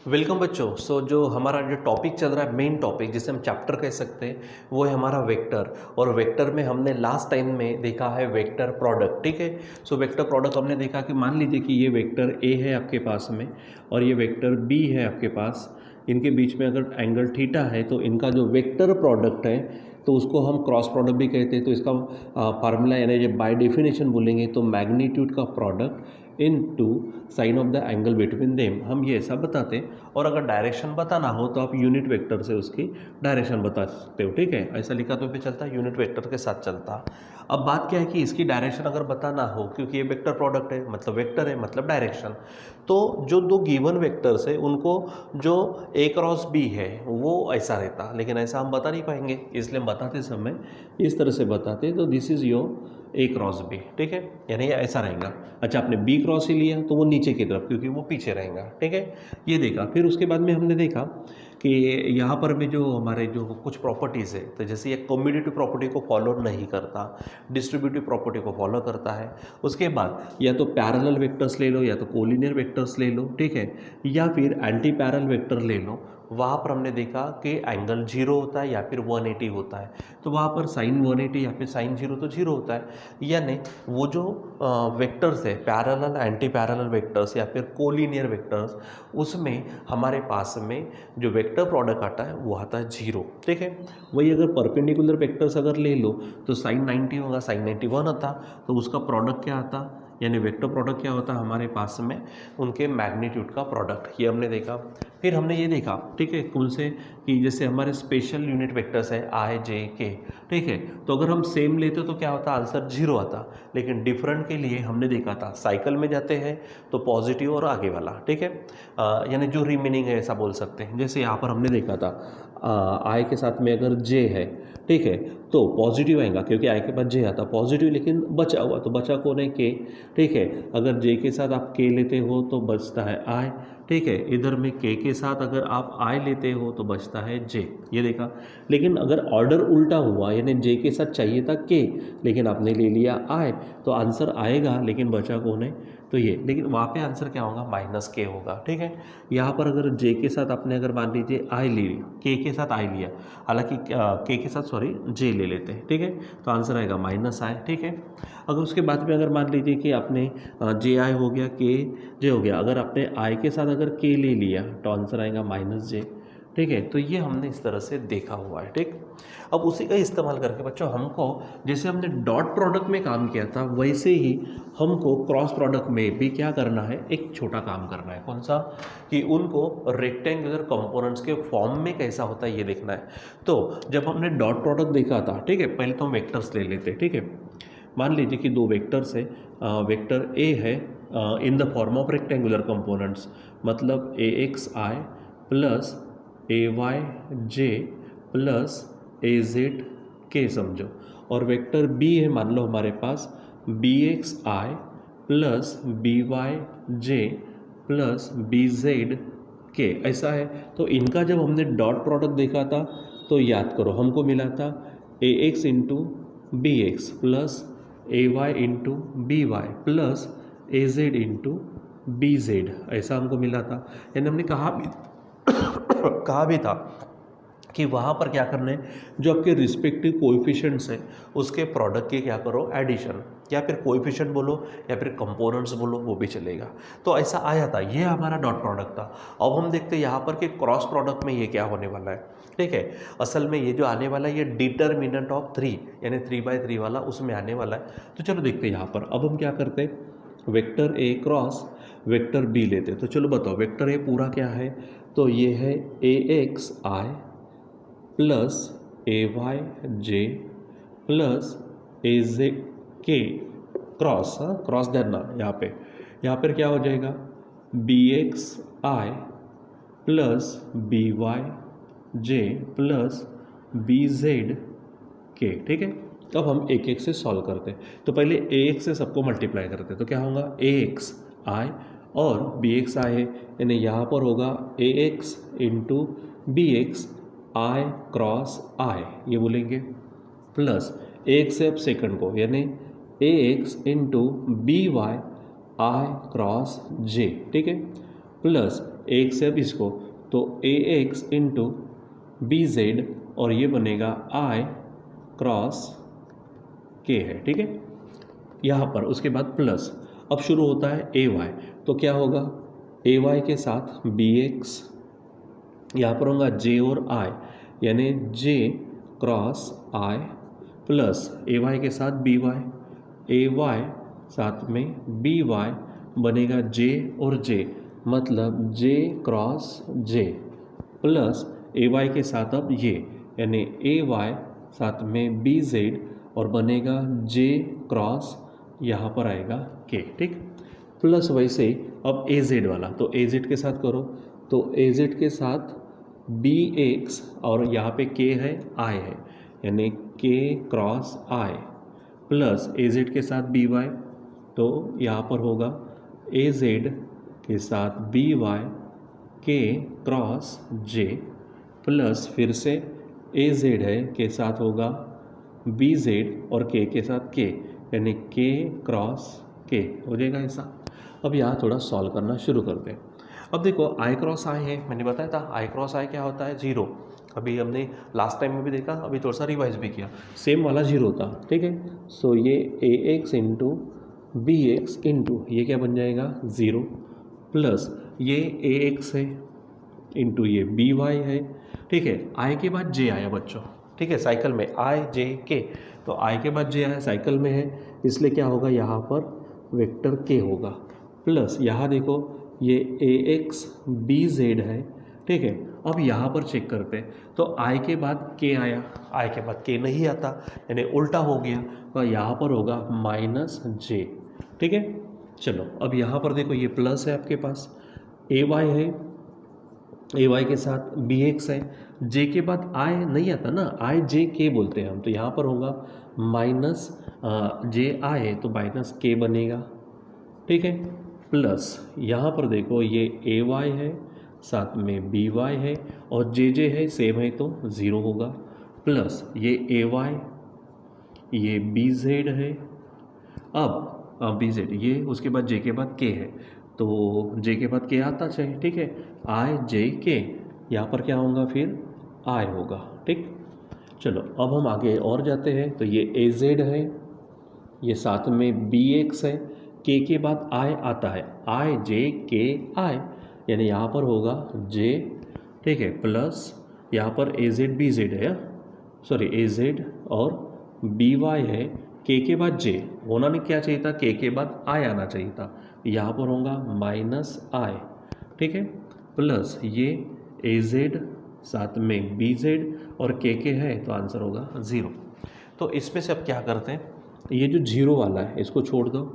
Welcome बच्चों। जो हमारा जो टॉपिक चल रहा है, मेन टॉपिक जिसे हम चैप्टर कह सकते हैं, वो है हमारा वेक्टर। और वेक्टर में हमने लास्ट टाइम में देखा है वेक्टर प्रोडक्ट। ठीक है। वेक्टर प्रोडक्ट हमने देखा कि मान लीजिए कि ये वेक्टर ए है आपके पास में और ये वेक्टर बी है आपके पास। इनके बीच में अगर एंगल थीटा है तो इनका जो वेक्टर प्रोडक्ट है तो उसको हम क्रॉस प्रोडक्ट भी कहते हैं। तो इसका फार्मूला यानी जब बाय डेफिनेशन बोलेंगे तो मैग्नीट्यूड का product into sine of the angle between them, हम ये ऐसा बताते हैं। और अगर डायरेक्शन बताना हो तो आप यूनिट वेक्टर से उसकी डायरेक्शन बता सकते हो। ठीक है, ऐसा लिखा तो फिर चलता है, यूनिट वेक्टर के साथ चलता। अब बात क्या है कि इसकी डायरेक्शन अगर बताना हो, क्योंकि ये वेक्टर प्रोडक्ट है मतलब वेक्टर है मतलब डायरेक्शन, तो जो दो गिवन वेक्टर्स है उनको जो ए क्रॉस बी है वो ऐसा रहता, लेकिन ऐसा हम बता नहीं पाएंगे, इसलिए हम बताते समय इस तरह से बताते। तो this is your A cross B. ठीक है, यानी ये ऐसा रहेगा। अच्छा, आपने बी क्रॉस ही लिया तो वो नीचे की तरफ, क्योंकि वो पीछे रहेगा। ठीक है, ये देखा। फिर उसके बाद में हमने देखा कि यहाँ पर में जो हमारे जो कुछ प्रॉपर्टीज़ है, तो जैसे ये कम्यूटेटिव प्रॉपर्टी को फॉलो नहीं करता, डिस्ट्रीब्यूटिव प्रॉपर्टी को फॉलो करता है। उसके बाद या तो पैरेलल वेक्टर्स ले लो या तो कोलिनियर वेक्टर्स ले लो। ठीक है, या फिर एंटी पैरेलल वेक्टर ले लो। वहाँ पर हमने देखा कि एंगल 0 होता है या फिर 180 होता है। तो वहाँ पर साइन 180 या फिर साइन 0 तो 0 होता है। यानी वो जो वेक्टर्स है, पैरेलल एंटी पैरेलल वेक्टर्स या फिर कोलिनियर वेक्टर्स, उसमें हमारे पास में जो वेक्टर प्रोडक्ट आता है वो आता है 0। ठीक है, वही अगर परपेंडिकुलर वेक्टर्स अगर ले लो तो साइन 90 होगा, साइन 91 आता, तो उसका प्रोडक्ट क्या आता, यानी वेक्टर प्रोडक्ट क्या होता है हमारे पास में, उनके मैग्नीट्यूड का प्रोडक्ट। ये हमने देखा। फिर हमने ये देखा, ठीक है, कौन से, कि जैसे हमारे स्पेशल यूनिट वेक्टर्स है आई जे के। ठीक है, तो अगर हम सेम लेते तो क्या होता, आंसर 0 आता। लेकिन डिफरेंट के लिए हमने देखा था साइकिल में जाते हैं तो पॉजिटिव और आगे वाला। ठीक है, यानी जो रिमेनिंग है ऐसा बोल सकते हैं। जैसे यहाँ पर हमने देखा था आई के साथ में अगर जे है, ठीक है, तो पॉजिटिव आएगा क्योंकि आई के बाद जे आता पॉजिटिव, लेकिन बचा हुआ तो बचा कौन है, के। ठीक है, अगर जे के साथ आप के लेते हो तो बचता है आई। ठीक है, इधर में के साथ अगर आप आई लेते हो तो बचता है जे। ये देखा। लेकिन अगर ऑर्डर उल्टा हुआ, यानी जे के साथ चाहिए था के लेकिन आपने ले लिया आई, तो आंसर आएगा लेकिन बचा कौन है, तो ये। लेकिन वहाँ पे आंसर क्या होगा, माइनस के होगा। ठीक है, यहाँ पर अगर जे के साथ आपने अगर मान लीजिए आई ले ली, के साथ आई लिया, हालांकि के साथ सॉरी जे ले लेते हैं। ठीक है, तो आंसर आएगा माइनस आई। ठीक है, अगर उसके बाद में अगर मान लीजिए कि आपने जे आई हो गया, के जे हो गया, अगर आपने आई के साथ अगर के ले लिया तो आंसर आएगा माइनस जे। ठीक है, तो ये हमने इस तरह से देखा हुआ है। ठीक, अब उसी का इस्तेमाल करके बच्चों हमको, जैसे हमने डॉट प्रोडक्ट में काम किया था वैसे ही हमको क्रॉस प्रोडक्ट में भी क्या करना है, एक छोटा काम करना है। कौन सा, कि उनको रेक्टेंगुलर कंपोनेंट्स के फॉर्म में कैसा होता है ये देखना है। तो जब हमने डॉट प्रोडक्ट देखा था, ठीक है, पहले तो हम वेक्टर्स ले लेते हैं। ठीक है, मान लीजिए कि दो वेक्टर्स है, वेक्टर ए है इन the form of rectangular components, मतलब ए x I plus A Y J plus A Z के समझो। और वेक्टर बी है, मान लो हमारे पास बी एक्स आई प्लस बी वाई जे प्लस बी जेड के, ऐसा है। तो इनका जब हमने डॉट प्रोडक्ट देखा था तो याद करो हमको मिला था A X into B X plus A Y into B Y plus A Z into B Z, ऐसा हमको मिला था। यानी हमने कहा भी था कि वहाँ पर क्या करना है, जो आपके रिस्पेक्टिव कोएफिशिएंट्स हैं उसके प्रोडक्ट की क्या करो, एडिशन, या फिर कोएफिशिएंट बोलो या फिर कंपोनेंट्स बोलो, वो भी चलेगा। तो ऐसा आया था, ये हमारा डॉट प्रोडक्ट था। अब हम देखते हैं यहाँ पर कि क्रॉस प्रोडक्ट में ये क्या होने वाला है। ठीक है, असल में ये जो आने वाला है ये डिटर्मिनेंट ऑफ 3 यानी 3/3 वाला उसमें आने वाला है। तो चलो देखते हैं यहाँ पर। अब हम क्या करते हैं, vector A cross vector B लेते हैं। तो चलो बताओ वेक्टर ए पूरा क्या है, तो ये है ए x I plus A Y J plus ए जे के क्रॉस, क्रॉस धरना यहाँ पर क्या हो जाएगा, बी एक्स आई प्लस बी वाई जे प्लस बी जेड के। ठीक है, अब हम एक एक से सॉल्व करते हैं। तो पहले ए एक्स से सबको मल्टीप्लाई करते हैं, तो क्या होगा, ए एक्स आई और बी एक्स आई है, यानी यहाँ पर होगा ए एक्स इंटू बी एक्स आई क्रॉस आई, ये बोलेंगे, प्लस एक से अब सेकंड को, यानी ए एक्स इंटू बी वाई आई क्रॉस जे। ठीक है, प्लस एक से अब इसको, तो ए एक्स इंटू बी जेड और ये बनेगा आई क्रॉस के है, ठीक है। यहाँ पर उसके बाद प्लस, अब शुरू होता है ए वाई, तो क्या होगा ए वाई के साथ बी एक्स, यहाँ पर होगा जे और आई, यानी जे cross I plus A Y के साथ बी वाई, ए वाई साथ में बी वाई बनेगा जे और जे, मतलब जे cross J plus A Y के साथ अब ये, यानी ए वाई साथ में बी जेड और बनेगा जे क्रॉस यहाँ पर आएगा के, ठीक। प्लस वैसे ही अब ए जेड वाला, तो ए जेड के साथ करो, तो ए जेड के साथ बी एक्स और यहाँ पे के है आई है, यानी के cross I plus A Z के साथ बी वाई, तो यहाँ पर होगा ए जेड के साथ बी वाई के क्रॉस जे प्लस फिर से ए जेड है के साथ होगा बी जेड और के साथ के, यानी के क्रॉस के हो जाएगा ऐसा। अब यहाँ थोड़ा सॉल्व करना शुरू करते हैं। अब देखो आई क्रॉस आई है, मैंने बताया था आई क्रॉस आई क्या होता है, जीरो। अभी हमने लास्ट टाइम में भी देखा, अभी थोड़ा सा रिवाइज भी किया, सेम वाला जीरो था, ठीक है। सो ये A X into B X into ये क्या बन जाएगा ज़ीरो प्लस ये ए एक्स है इंटू ये बी वाई है, ठीक है। आई के बाद जे आया बच्चों, ठीक है, साइकिल में आई जे के, तो आई के बाद जे आया साइकिल में है, इसलिए क्या होगा यहाँ पर वेक्टर के होगा प्लस यहाँ देखो ये ए एक्स बी जेड है, ठीक है। अब यहाँ पर चेक करते हैं, तो आई के बाद के आया, आई के बाद के नहीं आता, यानी उल्टा हो गया, तो यहाँ पर होगा माइनस जे, ठीक है। चलो अब यहाँ पर देखो ये प्लस है आपके पास, ए वाई है, ए वाई के साथ बी एक्स है, जे के बाद आई नहीं आता ना, आई जे के बोलते हैं हम, तो यहाँ पर होगा माइनस जे आई है तो माइनस के बनेगा, ठीक है। प्लस यहाँ पर देखो ये ए वाई है साथ में बी वाई है और जे है सेम है तो ज़ीरो होगा, प्लस ये ए वाई ये बी जेड है, अब बी जेड ये उसके बाद जे के बाद के है, तो जे के बाद के आता चाहिए, ठीक है। आई जे के, यहाँ पर क्या होगा फिर आई होगा, ठीक। चलो अब हम आगे और जाते हैं, तो ये ए जेड है, ये साथ में बी एक्स है, के बाद आई आता है, आई जे के आई, यानी यहाँ पर होगा जे, ठीक है, प्लस यहाँ पर ए जेड बी जेड है, सॉरी ए जेड और बी वाई है, के बाद जे होना नहीं क्या चाहिए था, के बाद आई आना चाहिए था, यहाँ पर होगा माइनस आई, ठीक है, प्लस ये ए जेड साथ में बी जेड और के है, तो आंसर होगा ज़ीरो। तो इसमें से अब क्या करते हैं, ये जो जीरो वाला है इसको छोड़ दो,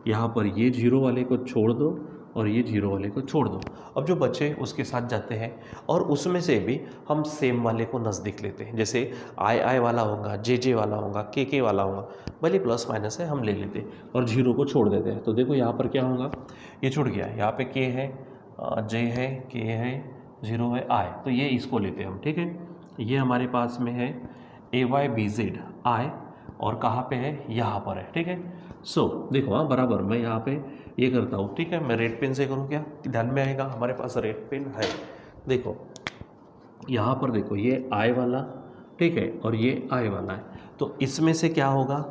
यहाँ पर ये जीरो वाले को छोड़ दो और ये जीरो वाले को छोड़ दो। अब जो बचे उसके साथ जाते हैं और उसमें से भी हम सेम वाले को नज़दीक लेते हैं, जैसे आई वाला होगा, जे वाला होगा, के वाला होगा, भले प्लस माइनस है हम ले लेते हैं और जीरो को छोड़ देते हैं। तो देखो यहाँ पर क्या होगा, ये छूट गया, यहाँ पे के है, जे है, के है, जीरो है, आई, तो ये इसको लेते हैं हम, ठीक है। ये हमारे पास में है ए वाई बी जेड आई और कहाँ पे है, यहाँ पर है, ठीक है। सो देखो हाँ बराबर, मैं यहाँ पे ये करता हूँ, ठीक है। मैं रेड पेन से करूँ क्या, ध्यान में आएगा, हमारे पास रेड पेन है। देखो यहाँ पर देखो ये आई वाला, ठीक है, और ये आई वाला है, तो इसमें से क्या होगा,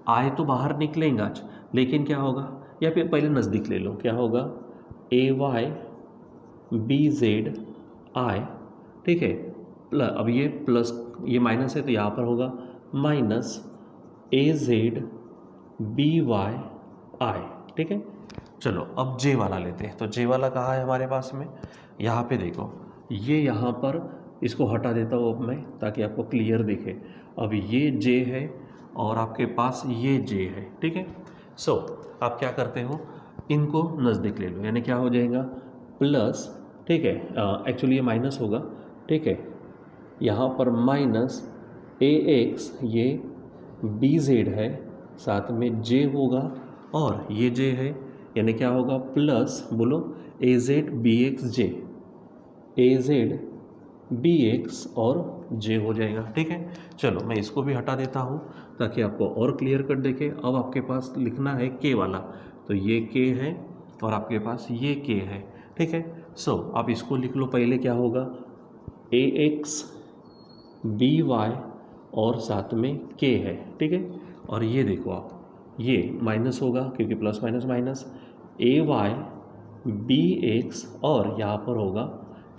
आई तो बाहर निकलेगा, लेकिन क्या होगा, या फिर पहले नज़दीक ले लो, क्या होगा ए वाई बी जेड आई, ठीक है, प्लस अब ये प्लस ये माइनस है तो यहाँ पर होगा माइनस ए जेड बी वाई आई, ठीक है। चलो अब जे वाला लेते हैं, तो जे वाला कहाँ है हमारे पास में, यहाँ पे देखो ये यहाँ पर, इसको हटा देता हूँ अब मैं ताकि आपको क्लियर दिखे। अब ये जे है और आपके पास ये जे है, ठीक है। सो आप क्या करते हो, इनको नज़दीक ले लो, यानी क्या हो जाएगा प्लस, ठीक है, एक्चुअली ये माइनस होगा, ठीक है, यहाँ पर माइनस ए एक्स ये बी जेड है साथ में जे होगा और ये जे है, यानी क्या होगा प्लस बोलो ए जेड बी एक्स जे, ए जेड बी एक्स और जे हो जाएगा, ठीक है। चलो मैं इसको भी हटा देता हूँ ताकि आपको और क्लियर कर देखे। अब आपके पास लिखना है के वाला, तो ये के है और आपके पास ये के है, ठीक है। सो आप इसको लिख लो, पहले क्या होगा ए एक्स बी वाई और साथ में के है, ठीक है। और ये देखो आप, ये माइनस होगा क्योंकि प्लस माइनस माइनस, ए वाई बी एक्स और यहाँ पर होगा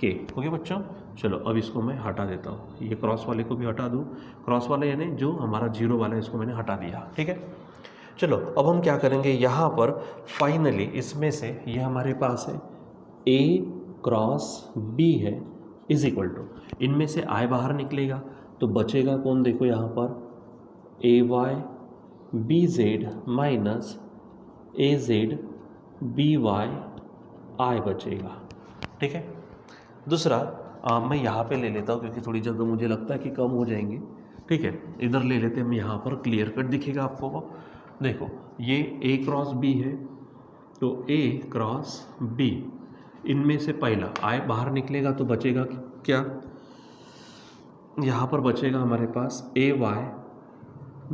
के। ओके बच्चों, चलो अब इसको मैं हटा देता हूँ, ये क्रॉस वाले को भी हटा दूँ, क्रॉस वाले यानी जो हमारा जीरो वाला है इसको मैंने हटा दिया, ठीक है। चलो अब हम क्या करेंगे, यहाँ पर फाइनली इसमें से ये हमारे पास है ए क्रॉस बी है इज इक्वल टू, इनमें से आई बाहर निकलेगा तो बचेगा कौन, देखो यहाँ पर ए वाई बी जेड माइनस ए जेड बी वाई आई बचेगा, ठीक है। दूसरा मैं यहाँ पे ले लेता हूँ क्योंकि थोड़ी जगह मुझे लगता है कि कम हो जाएंगे, ठीक है। इधर ले लेते हैं हम, यहाँ पर क्लियर कट दिखेगा आपको। देखो ये ए क्रॉस बी है तो ए क्रॉस बी, इनमें से पहला आई बाहर निकलेगा तो बचेगा क्या, यहाँ पर बचेगा हमारे पास A Y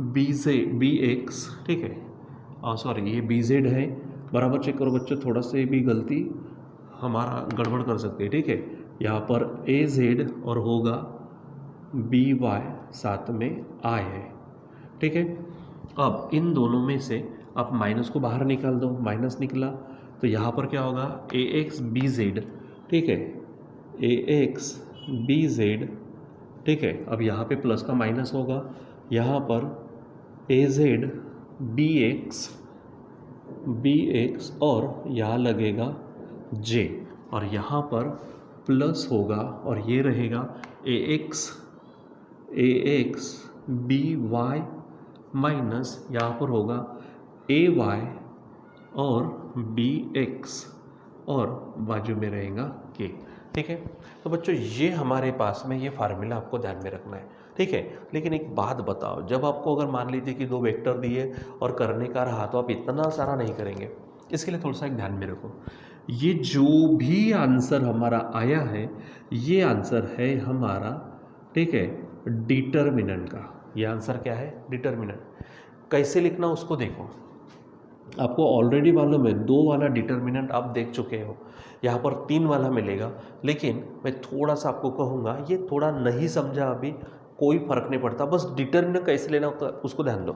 B Z B X, ठीक है। सॉरी ये बी जेड है, बराबर चेक करो बच्चों, थोड़ा से भी गलती हमारा गड़बड़ कर सकते हैं, ठीक है। यहाँ पर ए जेड और होगा बी वाई साथ में आई है, ठीक है। अब इन दोनों में से आप माइनस को बाहर निकाल दो, माइनस निकला तो यहाँ पर क्या होगा ए एक्स बी जेड, ठीक है, ए एक्स बी जेड, ठीक है। अब यहाँ पे प्लस का माइनस होगा, यहाँ पर ए जेड बी एक्स और यहाँ लगेगा जे, और यहाँ पर प्लस होगा और ये रहेगा ए एक्स बी वाई माइनस यहाँ पर होगा ए वाई और बी एक्स और बाजू में रहेगा के, ठीक है। तो बच्चों ये हमारे पास में ये फार्मूला आपको ध्यान में रखना है, ठीक है। लेकिन एक बात बताओ, जब आपको अगर मान लीजिए कि दो वेक्टर दिए और करने का रहा तो आप इतना सारा नहीं करेंगे, इसके लिए थोड़ा सा एक ध्यान में रखो। ये जो भी आंसर हमारा आया है ये आंसर है हमारा, ठीक है, डिटर्मिनेंट का। ये आंसर क्या है, डिटर्मिनेंट। कैसे लिखना उसको देखो, आपको ऑलरेडी मालूम है 2 वाला डिटर्मिनेंट आप देख चुके हो, यहाँ पर 3 वाला मिलेगा। लेकिन मैं थोड़ा सा आपको कहूँगा, ये थोड़ा नहीं समझा अभी कोई फ़र्क नहीं पड़ता, बस डिटर्मिनेंट कैसे लेना होता है उसको ध्यान दो।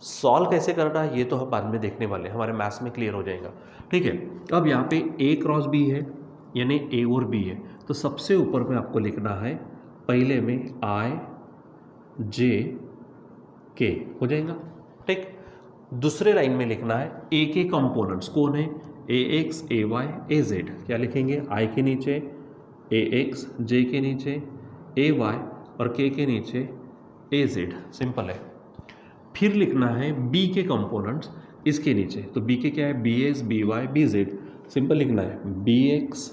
सॉल्व कैसे करना है ये तो हम बाद में देखने वाले हैं, हमारे मैथ्स में क्लियर हो जाएगा, ठीक है। अब यहाँ पे ए क्रॉस बी है यानी ए और बी है, तो सबसे ऊपर में आपको लिखना है पहले में आई जे के हो जाएगा, ठीक। दूसरे लाइन में लिखना है ए के कंपोनेंट्स कौन है, ए x A y A Z. क्या लिखेंगे, आई के नीचे ए एक्स, जे के नीचे ए वाई और के नीचे ए जेड, सिंपल है। फिर लिखना है बी के कंपोनेंट्स इसके नीचे, तो बी के क्या है, B x B y B z, simple लिखना है B x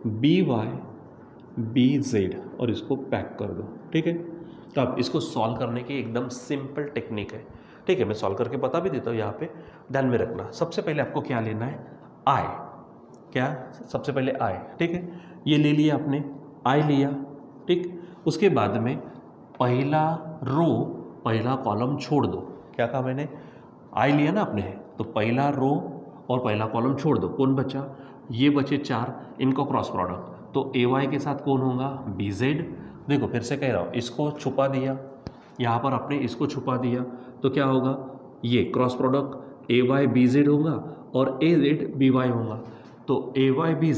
B y B z और इसको पैक कर दो, ठीक है। तो अब इसको सॉल्व करने की एकदम सिंपल टेक्निक है, ठीक है। मैं सॉल्व करके बता भी देता हूँ, यहाँ पे ध्यान में रखना। सबसे पहले आपको क्या लेना है, आई, क्या सबसे पहले आई, ठीक है। ये ले लिया आपने, आई लिया, ठीक। उसके बाद में पहला रो पहला कॉलम छोड़ दो, क्या कहा मैंने, आई लिया ना आपने, तो पहला रो और पहला कॉलम छोड़ दो, कौन बचा, ये बचे 4, इनको क्रॉस प्रोडक्ट, तो ए वाई के साथ कौन होगा, बी जेड। देखो फिर से कह रहा हूँ, इसको छुपा दिया, यहाँ पर आपने इसको छुपा दिया, तो क्या होगा, ये cross product A Y B z होगा और ए जेड बी वाई होगा, तो A Y B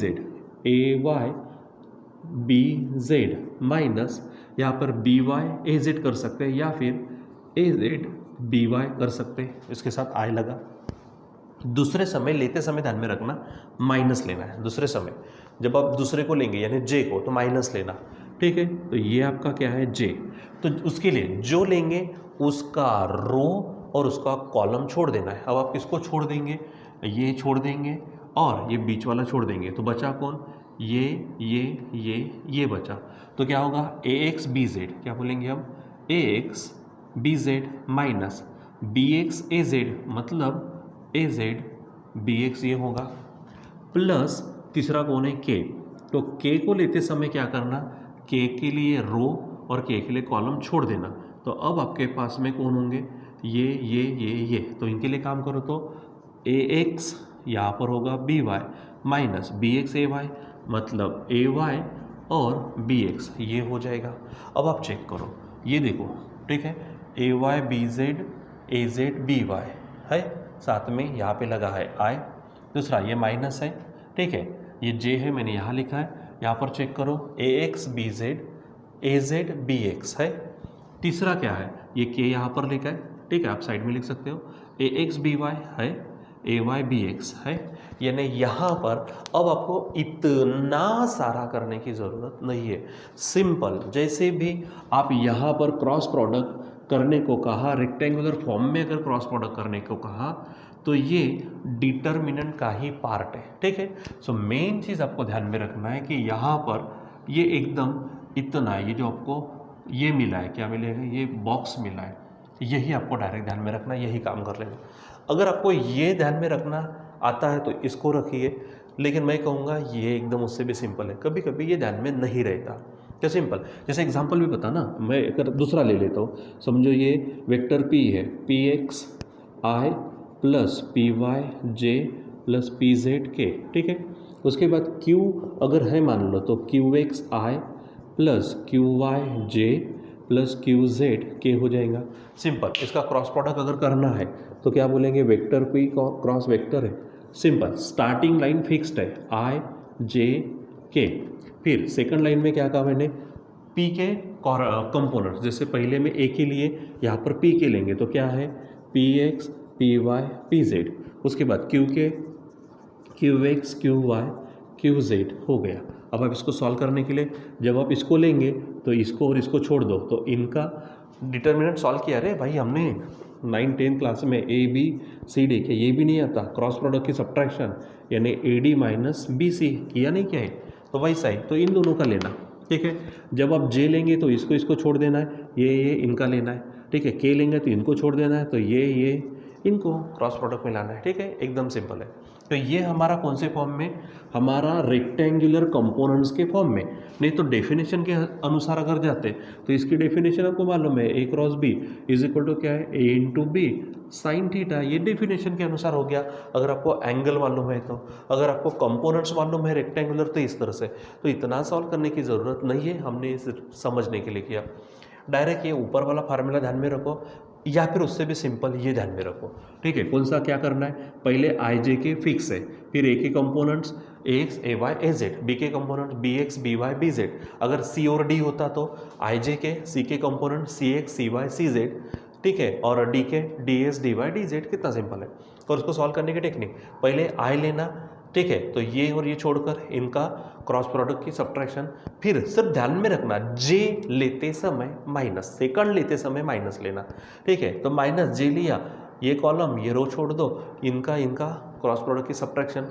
Z minus यहाँ पर बी वाई ए जेड कर सकते हैं या फिर ए जेड बी वाई कर सकते हैं, इसके साथ आई लगा। दूसरे समय लेते समय ध्यान में रखना माइनस लेना है, दूसरे समय जब आप दूसरे को लेंगे यानी जे को तो माइनस लेना, ठीक है। तो ये आपका क्या है जे, तो उसके लिए जो लेंगे उसका रो और उसका कॉलम छोड़ देना है। अब आप किसको छोड़ देंगे, ये छोड़ देंगे और ये बीच वाला छोड़ देंगे, तो बचा कौन, ये बचा, तो क्या होगा ए एक्स बी जेड, क्या बोलेंगे हम, A X B Z minus B X A Z, मतलब ए जेड बी एक्स ये होगा, प्लस तीसरा कौन है के, तो के को लेते समय क्या करना, के लिए रो और के लिए कॉलम छोड़ देना, तो अब आपके पास में कौन होंगे, ये, तो इनके लिए काम करो, तो ए एक्स यहाँ पर होगा B Y minus B X A Y, मतलब ए वाई और बी एक्स, ये हो जाएगा। अब आप चेक करो, ये देखो, ठीक है, ए वाई बी जेड, ए जेड बी वाई है, साथ में यहाँ पे लगा है आई, दूसरा ये माइनस है, ठीक है, ये जे है, मैंने यहाँ लिखा है, यहाँ पर चेक करो ए एक्स बी जेड, ए जेड बी एक्स है, तीसरा क्या है, ये के यहाँ पर लिखा है, ठीक है, आप साइड में लिख सकते हो, ए एक्स बी वाई है, ए वाई बी एक्स है, यानी यहाँ पर अब आपको इतना सारा करने की ज़रूरत नहीं है, सिंपल। जैसे भी आप यहाँ पर क्रॉस प्रोडक्ट करने को कहा, रेक्टेंगुलर फॉर्म में अगर क्रॉस प्रोडक्ट करने को कहा तो ये डिटर्मिनेंट का ही पार्ट है, ठीक है। सो मेन चीज़ आपको ध्यान में रखना है कि यहाँ पर ये एकदम इतना, ये जो आपको ये मिला है, क्या मिलेगा, ये बॉक्स मिला है, यही आपको डायरेक्ट ध्यान में रखना, यही काम कर लेगा। अगर आपको ये ध्यान में रखना आता है तो इसको रखिए, लेकिन मैं कहूँगा ये एकदम उससे भी सिंपल है, कभी कभी ये ध्यान में नहीं रहता। क्या सिंपल, जैसे एग्जांपल भी पता ना, मैं अगर दूसरा ले लेता हूँ, समझो ये वेक्टर पी है, पी एक्स आई प्लस पी वाई जे प्लस पी जेड के, ठीक है। उसके बाद क्यू अगर है मान लो तो क्यू एक्स आई प्लस क्यू वाई जे प्लस क्यू जेड के हो जाएगा। सिंपल, इसका क्रॉस प्रोडक्ट अगर करना है तो क्या बोलेंगे, वेक्टर पी क्रॉस वेक्टर है, सिंपल, स्टार्टिंग लाइन फिक्स्ड है आई जे के, फिर सेकंड लाइन में क्या कहा मैंने, पी के कंपोनेंट्स, जैसे पहले में ए के लिए यहाँ पर पी के लेंगे तो क्या है, P x P y P z, उसके बाद क्यू के Q x Q y Q z हो गया। अब आप इसको सॉल्व करने के लिए जब आप इसको लेंगे तो इसको और इसको छोड़ दो, तो इनका डिटर्मिनेंट सॉल्व किया, अरे भाई हमने 9-10 क्लास में ए बी सी डी के ये भी नहीं आता, क्रॉस प्रोडक्ट की सब्ट्रैक्शन यानी A D minus B C किया नहीं, क्या है, तो वैसा ही, तो इन दोनों का लेना, ठीक है। जब आप जे लेंगे तो इसको छोड़ देना है, ये इनका लेना है, ठीक है, के लेंगे तो इनको छोड़ देना है, तो ये इनको क्रॉस प्रोडक्ट में लाना है, ठीक है, एकदम सिंपल है। तो ये हमारा कौन से फॉर्म में, हमारा रेक्टेंगुलर कंपोनेंट्स के फॉर्म में। नहीं तो डेफिनेशन के अनुसार अगर जाते तो इसकी डेफिनेशन आपको मालूम है, A cross B is equal to क्या है, A into B sine theta, ये डेफिनेशन के अनुसार हो गया। अगर आपको एंगल मालूम है तो, अगर आपको कंपोनेंट्स मालूम है रेक्टेंगुलर तो इस तरह से, तो इतना सॉल्व करने की ज़रूरत नहीं है, हमने सिर्फ समझने के लिए किया। डायरेक्ट ये ऊपर वाला फार्मूला ध्यान में रखो, या फिर उससे भी सिंपल ये ध्यान में रखो, ठीक है। कौन सा क्या करना है, पहले आई जे के फिक्स है, फिर ए के components A x A y A z, B के components B x B y B z, अगर सी और डी होता तो आई जे के सी के component C x C y C z, ठीक है, और डी के D S D y D z, कितना सिंपल है। और उसको सॉल्व करने की टेक्निक, पहले आई लेना, ठीक है, तो ये और ये छोड़कर इनका क्रॉस प्रोडक्ट की सब्ट्रैक्शन, फिर सिर्फ ध्यान में रखना जे लेते समय माइनस, सेकंड लेते समय माइनस लेना, ठीक है, तो माइनस जे लिया, ये कॉलम ये रो छोड़ दो, इनका क्रॉस प्रोडक्ट की सब्ट्रैक्शन,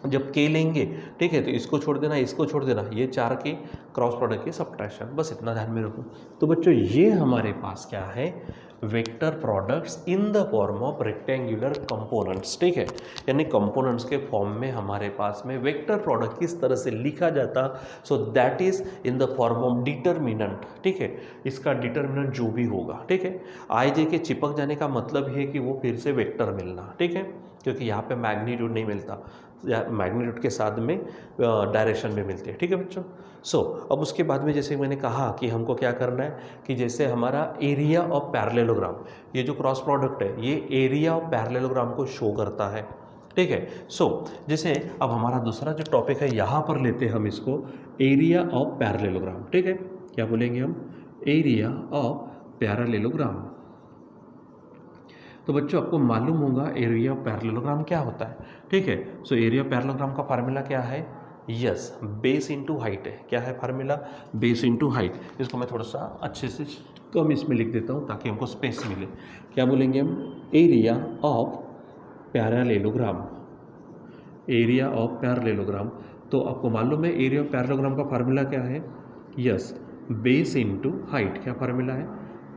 जब के लेंगे, ठीक है, तो इसको छोड़ देना इसको छोड़ देना, ये चार की क्रॉस प्रोडक्ट की सब्ट्रैक्शन, बस इतना ध्यान में रखो। तो बच्चों ये हमारे पास क्या है, vector products in the form of rectangular components, ठीक है, यानी कंपोनेंट्स के फॉर्म में हमारे पास में वेक्टर प्रोडक्ट किस तरह से लिखा जाता, so that is in the form of determinant, ठीक है, इसका डिटर्मिनेंट जो भी होगा, ठीक है। आई जे के चिपक जाने का मतलब है कि वो फिर से वेक्टर मिलना, ठीक है, क्योंकि यहाँ पे मैग्नीट्यूड नहीं मिलता, मैग्नीट्यूड के साथ में डायरेक्शन में मिलती है, ठीक है बच्चों। सो अब उसके बाद में जैसे मैंने कहा कि हमको क्या करना है कि जैसे हमारा एरिया ऑफ पैरेललोग्राम, ये जो क्रॉस प्रोडक्ट है ये एरिया ऑफ पैरेललोग्राम को शो करता है, ठीक है। सो जैसे अब हमारा दूसरा जो टॉपिक है यहाँ पर लेते हैं हम इसको, एरिया ऑफ पैरेललोग्राम, ठीक है, क्या बोलेंगे हम, एरिया ऑफ पैरेललोग्राम। तो बच्चों आपको मालूम होगा एरिया ऑफ पैरेललोग्राम क्या होता है, ठीक है। सो एरिया ऑफ पैरेललोग्राम का फार्मूला क्या है, यस, बेस इनटू हाइट है, क्या है फार्मूला, बेस इनटू हाइट। इसको मैं थोड़ा सा अच्छे से कम इसमें लिख देता हूँ ताकि हमको स्पेस मिले। क्या बोलेंगे हम, area of parallelogram, area of parallelogram. तो आपको मालूम है एरिया ऑफ पैरेललोग्राम का फार्मूला क्या है, यस, बेस इनटू हाइट, क्या फार्मूला है,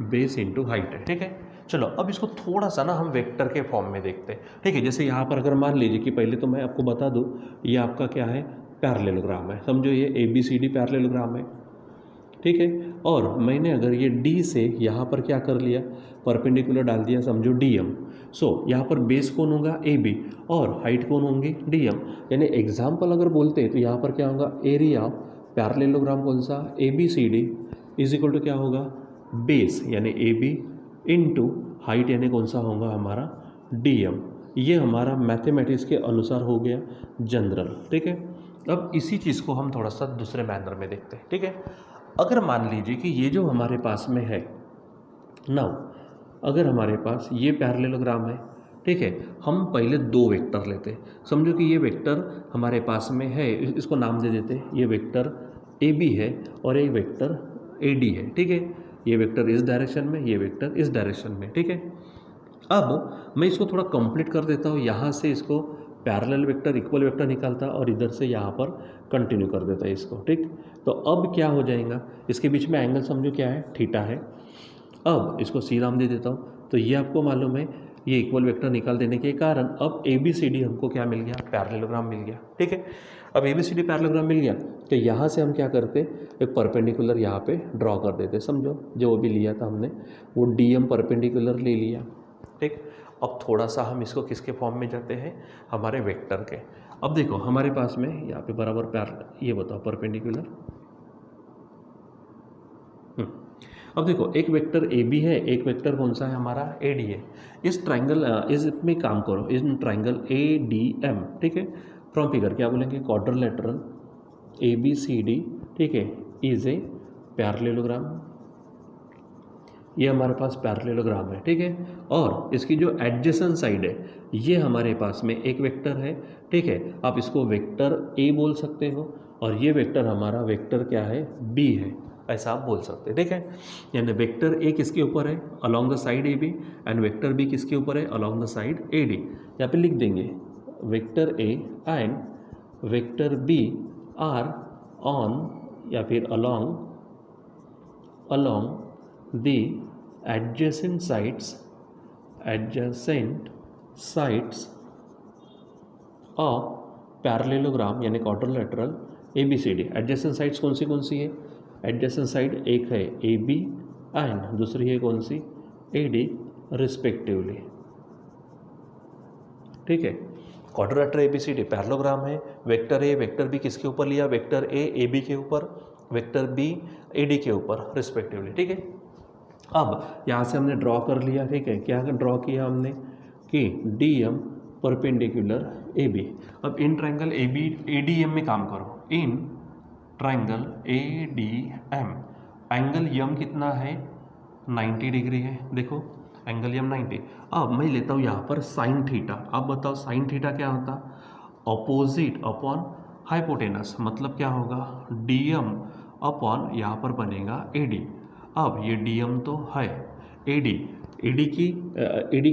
बेस इनटू हाइट है, ठीक है। चलो अब इसको थोड़ा सा ना हम वेक्टर के फॉर्म में देखते हैं, ठीक है। जैसे यहाँ पर अगर मान लीजिए कि पहले तो मैं आपको बता दूँ ये आपका क्या है, पैरेललोग्राम है, समझो ये A B C D parallelogram है, ठीक है। और मैंने अगर ये डी से यहाँ पर क्या कर लिया, परपेंडिकुलर डाल दिया, समझो DM। सो यहाँ पर बेस कौन होगा, AB, और हाइट कौन होंगी, DM। यानी एग्जाम्पल अगर बोलते हैं तो यहाँ पर क्या होगा, एरिया पैरेललोग्राम कौन सा, ABCD इज इक्वल टू क्या होगा, बेस यानी AB इंटू हाइट यानी कौन सा होगा हमारा DM। ये हमारा मैथमेटिक्स के अनुसार हो गया जनरल, ठीक है। अब इसी चीज़ को हम थोड़ा सा दूसरे मैनर में देखते हैं, ठीक है। अगर मान लीजिए कि ये जो हमारे पास में है नाउ, अगर हमारे पास ये पैरेललोग्राम है, ठीक है, हम पहले दो वेक्टर लेते हैं। समझो कि ये वेक्टर हमारे पास में है, इसको नाम दे देते हैं, ये वेक्टर AB है और ये वेक्टर AD है, ठीक है। ये वेक्टर इस डायरेक्शन में, ये वेक्टर इस डायरेक्शन में, ठीक है। अब मैं इसको थोड़ा कंप्लीट कर देता हूँ, यहाँ से इसको पैरेलल वेक्टर इक्वल वेक्टर निकालता और इधर से यहाँ पर कंटिन्यू कर देता है इसको, ठीक। तो अब क्या हो जाएगा, इसके बीच में एंगल समझो क्या है, थीटा है। अब इसको सी नाम दे देता हूँ, तो ये आपको मालूम है, ये इक्वल वेक्टर निकाल देने के कारण अब ABCD हमको क्या मिल गया, पैरेललोग्राम मिल गया, ठीक है। अब ABCD पैरेललोग्राम मिल गया तो यहाँ से हम क्या करते, एक परपेंडिकुलर यहाँ पे ड्रॉ कर देते। समझो जो भी लिया था हमने वो DM परपेंडिकुलर ले लिया, ठीक। अब थोड़ा सा हम इसको किसके फॉर्म में जाते हैं, हमारे वेक्टर के। अब देखो हमारे पास में यहाँ पे बराबर पैरेलल, ये बताओ परपेंडिकुलर। अब देखो एक वेक्टर AB है, एक वेक्टर कौन सा है हमारा AD है। इस ट्राइंगल इसमें काम करो, इस ट्राइंगल ADM, ठीक है। फ्रॉम फिगर क्या बोलेंगे, क्वाड्रिलेटरल ABCD, ठीक है, इज ए पैरेललोग्राम। ये हमारे पास पैरेललोग्राम है, ठीक है। और इसकी जो एडजेसेंट साइड है ये हमारे पास में एक वेक्टर है, ठीक है। आप इसको वेक्टर A बोल सकते हो और ये वेक्टर हमारा वेक्टर क्या है, B है, ऐसा आप बोल सकते हैं, ठीक है। यानी वेक्टर A किसके ऊपर है, along the side AB, and vector B किसके ऊपर है, अलॉन्ग द साइड AD। यहाँ पे लिख देंगे vector A and vector B are on या फिर along the adjacent sides of parallelogram यानी क्वाड्रिलेटरल ABCD। एडजेसेंट साइड्स कौन सी है, एडजेसेंट साइड एक है AB एंड दूसरी है कौन सी, AD रिस्पेक्टिवली, ठीक है। क्वाड्रिलेटरल ABCD पैरेललोग्राम है, वेक्टर A वेक्टर B किसके ऊपर लिया, वेक्टर A AB के ऊपर, वेक्टर B AD के ऊपर रिस्पेक्टिवली, ठीक है। अब यहाँ से हमने ड्रॉ कर लिया, ठीक है। क्या ड्रॉ किया हमने कि DM परपेंडिकुलर AB। अब इन ट्राइंगल ADM में काम करो, in triangle ADM angle M कितना है, 90 डिग्री है, देखो एंगल M 90। अब मैं लेता हूँ यहाँ पर साइन थीटा। अब बताओ साइन थीटा क्या होता, अपोजिट अपॉन हाइपोटेनस, मतलब क्या होगा DM अपॉन यहाँ पर बनेगा AD। अब ये DM तो है, AD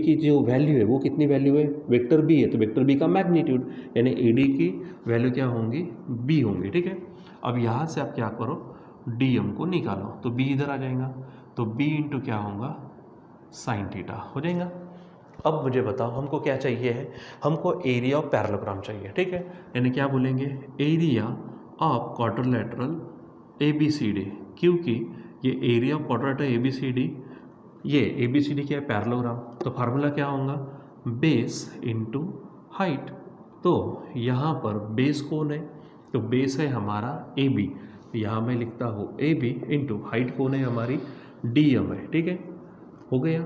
की जो वैल्यू है वो कितनी वैल्यू है, वेक्टर B है तो वेक्टर B का मैग्नीट्यूड यानी AD की वैल्यू क्या होंगी, B होंगी, ठीक है। अब यहाँ से आप क्या करो, DM को निकालो तो B इधर आ जाएगा, तो B इंटू क्या होगा, साइन थीटा हो जाएगा। अब मुझे बताओ हमको क्या चाहिए है, हमको एरिया ऑफ पैरेललोग्राम चाहिए, ठीक है। यानी क्या बोलेंगे, एरिया ऑफ क्वाड्रिलेटरल ABCD, क्योंकि ये एरिया ऑफ क्वाड्रिलेटरल ABCD, ये ABCD क्या है, पैरेललोग्राम। तो फार्मूला क्या होगा, बेस इंटू हाइट। तो यहाँ पर बेस कौन है, तो बेस है हमारा AB, यहाँ मैं लिखता हूँ AB इंटू हाइट कौन है हमारी, DM है, ठीक है, हो गया।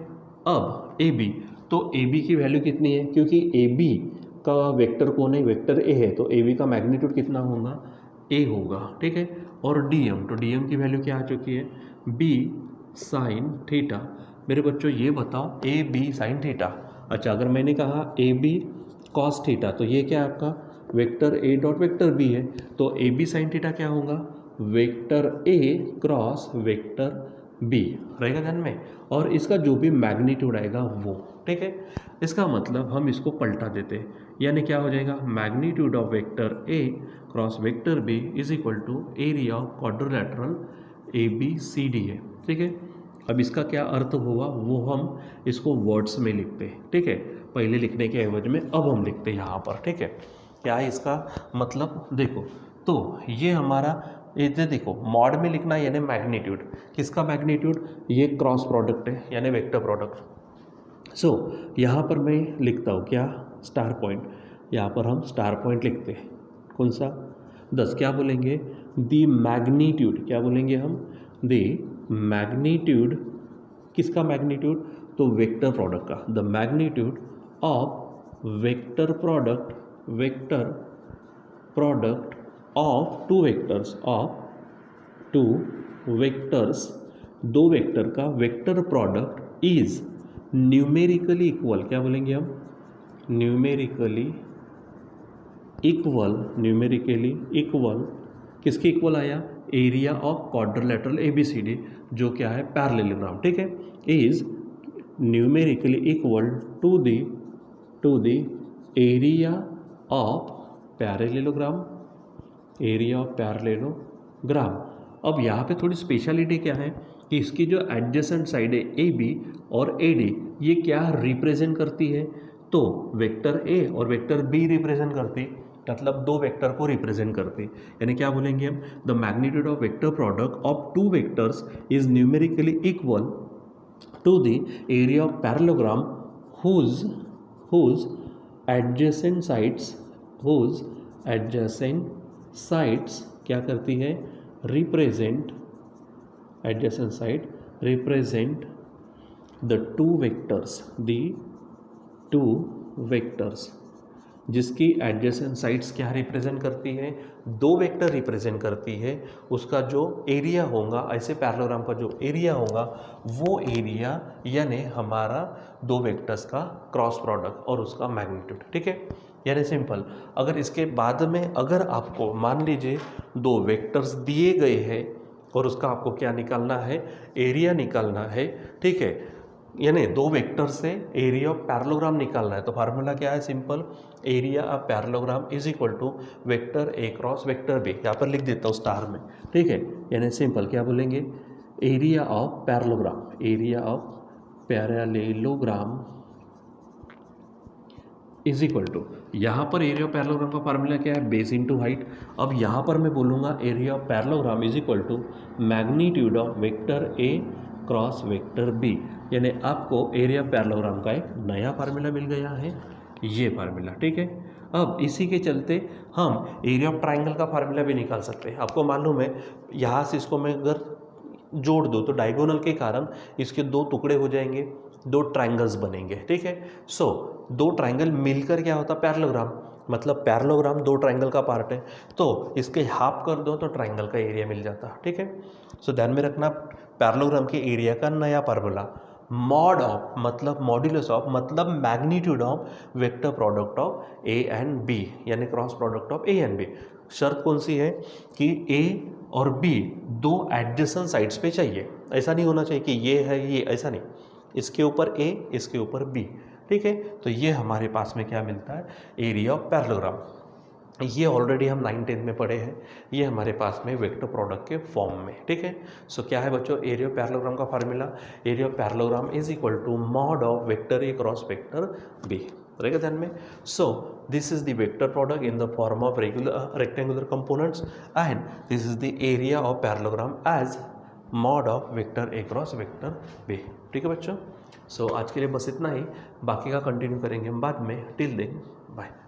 अब AB, तो AB की वैल्यू कितनी है, क्योंकि AB का वेक्टर कौन है, वेक्टर A है, तो AB का मैग्नीट्यूड कितना होगा, A होगा, ठीक है। और DM, तो DM की वैल्यू क्या आ चुकी है, B साइन थीटा। मेरे बच्चों ये बताओ AB साइन थीटा, अच्छा अगर मैंने कहा AB कॉस थीटा, तो ये क्या है आपका vector A dot vector B है, तो AB साइन थीटा क्या होगा, vector A cross vector B रहेगा ध्यान में, और इसका जो भी मैग्नीट्यूड आएगा वो, ठीक है। इसका मतलब हम इसको पलटा देते हैं, यानी क्या हो जाएगा, magnitude of vector A cross vector B is equal to area of quadrilateral ABCD है, ठीक है। अब इसका क्या अर्थ हुआ वो हम इसको वर्ड्स में लिखते हैं, ठीक है, पहले लिखने के एवज में अब हम लिखते हैं यहाँ पर, ठीक है। क्या है इसका मतलब, देखो तो ये हमारा ये देखो मॉड में लिखना यानी मैग्नीट्यूड, किसका मैग्नीट्यूड, ये क्रॉस प्रोडक्ट है यानी वेक्टर प्रोडक्ट। सो यहाँ पर मैं लिखता हूँ क्या, स्टार पॉइंट, यहाँ पर हम स्टार पॉइंट लिखते हैं, कौन सा 10, क्या बोलेंगे, द मैग्नीट्यूड, क्या बोलेंगे हम, द मैग्नीट्यूड, किसका मैग्नीट्यूड, तो वेक्टर प्रोडक्ट का, the magnitude of vector product of two vectors, दो वेक्टर का vector product is numerically equal, क्या बोलेंगे हम, न्यूमेरिकली इक्वल, किसके इक्वल आया, एरिया ऑफ क्वाड्रिलेटरल ABCD, जो क्या है पैरेललोग्राम, ठीक है, is numerically equal to the area of parallelogram, अब यहाँ पे थोड़ी स्पेशलिटी क्या है कि इसकी जो एडजेसेंट साइड है AB और AD, ये क्या रिप्रेजेंट करती है, तो वेक्टर A और वेक्टर B रिप्रेजेंट करती, मतलब दो वेक्टर को रिप्रेजेंट करती, यानी क्या बोलेंगे हम, the magnitude of vector product of two vectors is numerically equal to the area of parallelogram whose adjacent sides क्या करती है, represent the two vectors, जिसकी एडजेसेंट साइड्स क्या रिप्रेजेंट करती है, दो वेक्टर रिप्रेजेंट करती है, उसका जो एरिया होगा, ऐसे पैरेललोग्राम का जो एरिया होगा, वो एरिया यानी हमारा दो वेक्टर्स का क्रॉस प्रोडक्ट और उसका मैग्नीट्यूड, ठीक है, यानी सिंपल। अगर इसके बाद में अगर आपको मान लीजिए दो वेक्टर्स दिए गए हैं और उसका आपको क्या निकालना है, एरिया निकालना है, ठीक है, यानी दो वेक्टर से एरिया ऑफ पैरेललोग्राम निकालना है, तो फार्मूला क्या है, simple, area of parallelogram is equal to vector A cross vector B, यहाँ पर लिख देता हूँ स्टार में, ठीक है, यानी सिंपल क्या बोलेंगे, area of parallelogram is equal to, यहाँ पर एरिया ऑफ पैरेललोग्राम का फार्मूला क्या है, बेस इंटू हाइट। अब यहाँ पर मैं बोलूँगा area of parallelogram is equal to magnitude of vector A cross vector B, यानी आपको एरिया पैरेललोग्राम का एक नया फार्मूला मिल गया है, ये फार्मूला, ठीक है। अब इसी के चलते हम एरिया ऑफ ट्राइंगल का फार्मूला भी निकाल सकते हैं। आपको मालूम है यहाँ से इसको मैं अगर जोड़ दूँ तो डायगोनल के कारण इसके दो टुकड़े हो जाएंगे, दो ट्राइंगल्स बनेंगे, ठीक है। सो दो ट्राइंगल मिलकर क्या होता है, पैरेललोग्राम, मतलब पैरेललोग्राम दो ट्राइंगल का पार्ट है, तो इसके हाफ कर दो तो ट्राइंगल का एरिया मिल जाता, ठीक है। सो ध्यान में रखना, पैरेललोग्राम के एरिया का नया फार्मूला, मॉड ऑफ मतलब मॉड्यूलस ऑफ मतलब magnitude of vector product of A and B, यानी cross product of A and B। शर्त कौन सी है कि A और B दो एडजेसेंट साइड्स पे चाहिए, ऐसा नहीं होना चाहिए कि ये है ये, ऐसा नहीं, इसके ऊपर A इसके ऊपर B, ठीक है। तो ये हमारे पास में क्या मिलता है, एरिया ऑफ पैरेललोग्राम, ये ऑलरेडी हम 9-10 में पढ़े हैं, ये हमारे पास में वेक्टर प्रोडक्ट के फॉर्म में, ठीक है। सो क्या है बच्चों, एरिया ऑफ पैरेललोग्राम का formula, area of parallelogram is equal to mod of vector A cross vector B, रहेगा ध्यान में। So this is the vector product in the form of rectangular components and this is the area of parallelogram as mod of vector A cross vector B, ठीक है बच्चों। सो आज के लिए बस इतना ही, बाकी का कंटिन्यू करेंगे हम बाद में। Till then bye.